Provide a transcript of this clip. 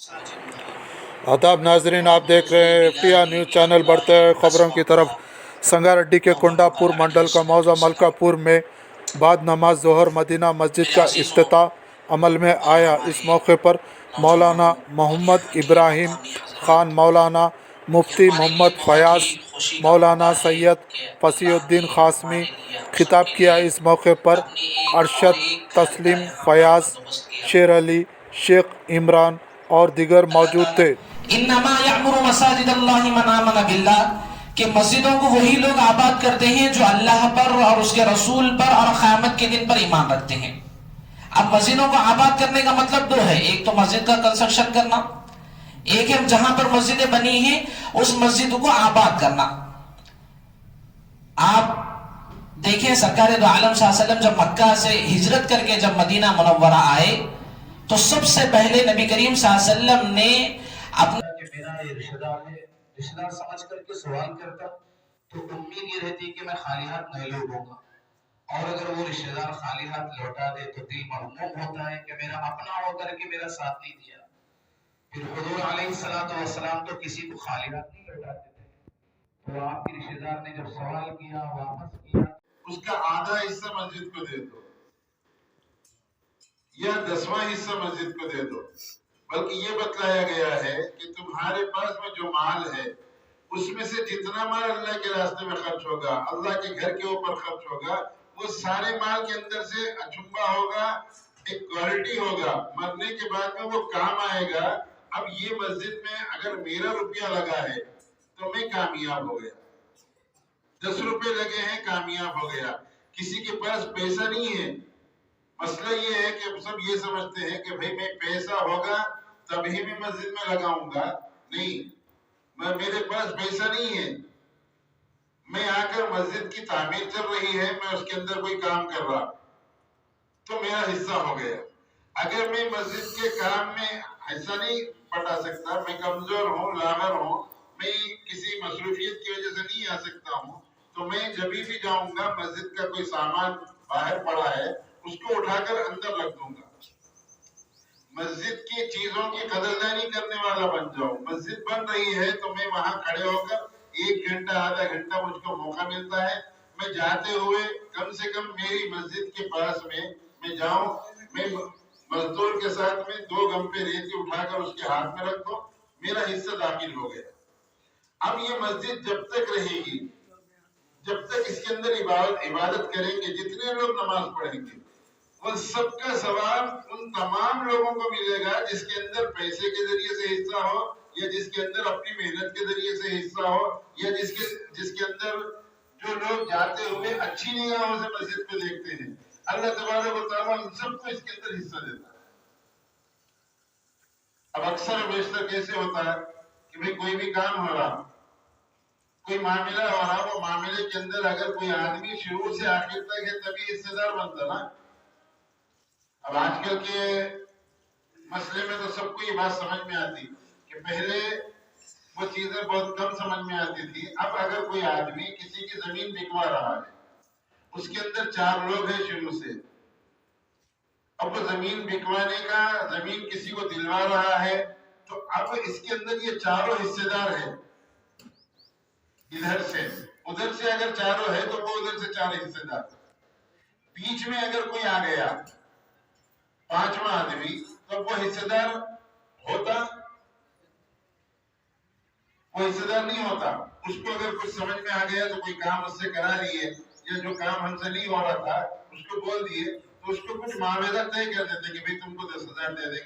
आदाब नाजरीन, आप देख रहे हैं FTR न्यूज़ चैनल। बढ़ते हैं खबरों की तरफ। संगारेड्डी के कुंडापुर मंडल का मौजा मलकापुर में बाद नमाज ज़ोहर मदीना मस्जिद का इफ्तिताह अमल में आया। इस मौके पर मौलाना मोहम्मद इब्राहिम ख़ान, मौलाना मुफ्ती मोहम्मद फ़याज़, मौलाना सैयद फसीउद्दीन क़ासमी खिताब किया। इस मौके पर अरशद तस्लीम फ़याज़, शेर अली, शेख इमरान और दीगर मौजूद थे। इन्नमा यअमुरु मसाजिदल्लाहि मन आमन बिल्लाह, कि मस्जिदों को वही लोग आबाद करते हैं जो अल्लाह पर और उसके रसूल पर और क़यामत के दिन पर ईमान रखते हैं। अब मस्जिदों को आबाद करने का मतलब दो है, एक तो मस्जिद का कंस्ट्रक्शन करना, एक है जहां पर मस्जिदें बनी हैं उस मस्जिद को आबाद करना। आप देखें सरकार दो आलम सल्लल्लाहु अलैहि वसल्लम जब मक्का से हिजरत करके जब मदीना मुनव्वरा आए तो सबसे पहले नबी करीम सल्लल्लाहु अलैहि वसल्लम ने अपना मेरा ये रिश्तेदार है, रिश्तेदार समझ करके सवाल करता तो उम्मीद ये रहती कि मैं खाली हाथ नहीं लौटूंगा, और अगर वो रिश्तेदार खाली हाथ लौटा दे तो दिल महमूम होता है कि मेरा अपना होकर के मेरा साथ नहीं दिया। फिर हुजूर अलैहिस्सलातु वस्सलाम तो किसी को खाली हाथ नहीं लौटाते थे। तो आपके रिश्तेदार ने जब सवाल किया, वापस किया, उसका आधा हिस्सा मस्जिद को दे दो या 10वां हिस्सा मस्जिद को दे दो। बल्कि ये बतलाया गया है कि तुम्हारे पास में जो माल है उसमें से जितना माल अल्लाह के रास्ते में खर्च होगा, अल्लाह के घर के ऊपर खर्च होगा, वो सारे माल के अंदर से अचुम्बा होगा, एक क्वालिटी होगा, मरने के बाद में वो काम आएगा। अब ये मस्जिद में अगर मेरा रुपया लगा है तो मैं कामयाब हो गया, 10 रुपए लगे हैं कामयाब हो गया। किसी के पास पैसा नहीं है, मसला ये है कि सब ये समझते हैं कि भाई मैं पैसा होगा तभी मैं मस्जिद में लगाऊंगा। नहीं, मेरे पास पैसा नहीं है, मैं आकर मस्जिद की तामीर चल रही है, मैं उसके अंदर कोई काम कर रहा तो मेरा हिस्सा हो गया। अगर मैं मस्जिद के काम में हिस्सा नहीं पटा सकता, मैं कमजोर हूँ, लागर हूँ, मैं किसी मसरूफियत की वजह से नहीं आ सकता हूँ, तो मैं जब भी जाऊंगा मस्जिद का कोई सामान बाहर पड़ा है उसको उठाकर अंदर रख दूंगा। मस्जिद की चीजों की कदरदानी करने वाला बन जाऊं। मस्जिद बन रही है तो मैं वहां खड़े होकर 1 घंटा आधा घंटा मुझको मौका मिलता है, मैं जाते हुए कम से कम मेरी मस्जिद के पास में मैं जाऊं, मैं मजदूर के साथ में 2 गंपे रेती उठाकर उसके हाथ में रख दूं, मेरा हिस्सा दाखिल हो गया। अब ये मस्जिद जब तक रहेगी, जब तक इसके अंदर इबादत करेंगे, जितने लोग नमाज पढ़ेंगे वो सबका सवाब उन तमाम लोगों को मिलेगा जिसके अंदर पैसे के जरिए से हिस्सा हो, या जिसके अंदर अपनी मेहनत के जरिए से हिस्सा हो, या जिसके अंदर जो लोग जाते हुए अच्छी निगाहों से मस्जिद को देखते हैं। अल्लाह तबारक व तआला उन सबको इसके अंदर हिस्सा देता है। अब अक्सर बेशतर कैसे होता है कि भाई कोई भी काम हो रहा, कोई मामला हो रहा, वो मामले के अंदर अगर कोई आदमी शुरू से आखिर तक है तभी हिस्सेदार बनता ना। अब आजकल के मसले में तो सबको ये बात समझ में आती कि पहले वो चीजें बहुत कम समझ में आती थी। अब अगर कोई आदमी किसी की जमीन बिकवा रहा है, उसके अंदर 4 लोग हैं शुरू से, अब वो जमीन बिकवाने का, जमीन किसी को दिलवा रहा है, तो अब इसके अंदर ये चारों हिस्सेदार हैं। इधर से उधर से अगर चारों है तो वो उधर से 4 हिस्सेदार। बीच में अगर कोई आ गया 5वां आदमी, तो वो हिस्सेदार होता? वो हिस्सेदार नहीं होता। उसको अगर कुछ समझ में आ गया तो कोई काम उससे करा लिए, या जो काम हमसे नहीं हो रहा था उसको बोल दिए, तो उसको कुछ मावेदा तय कर देते कि भाई तुमको 10,000 दे देंगे।